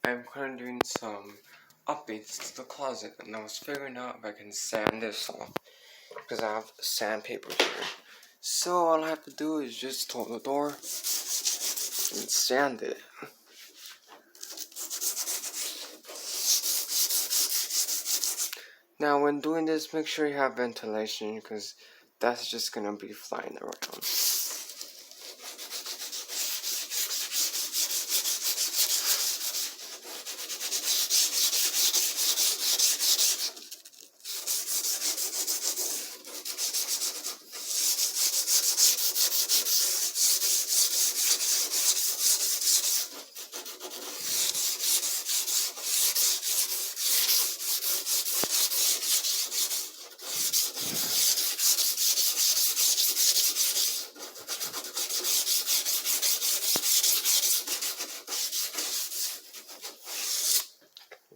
I'm currently doing some updates to the closet, and I was figuring out if I can sand this off because I have sandpaper here. So all I have to do is just open the door and sand it. Now when doing this, make sure you have ventilation because that's just gonna be flying around.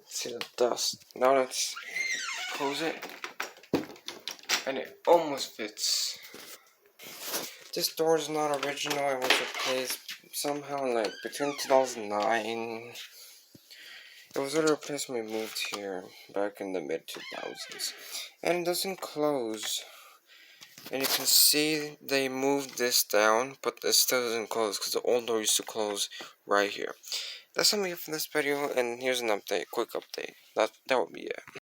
See the dust. Now let's close it. And it almost fits. This door is not original. It was replaced somehow like between 2009. It was replaced when we moved here back in the mid 2000s. And it doesn't close. And you can see they moved this down, but it still doesn't close because the old door used to close right here. That's all I have for this video, and here's an update, quick update. That would be it.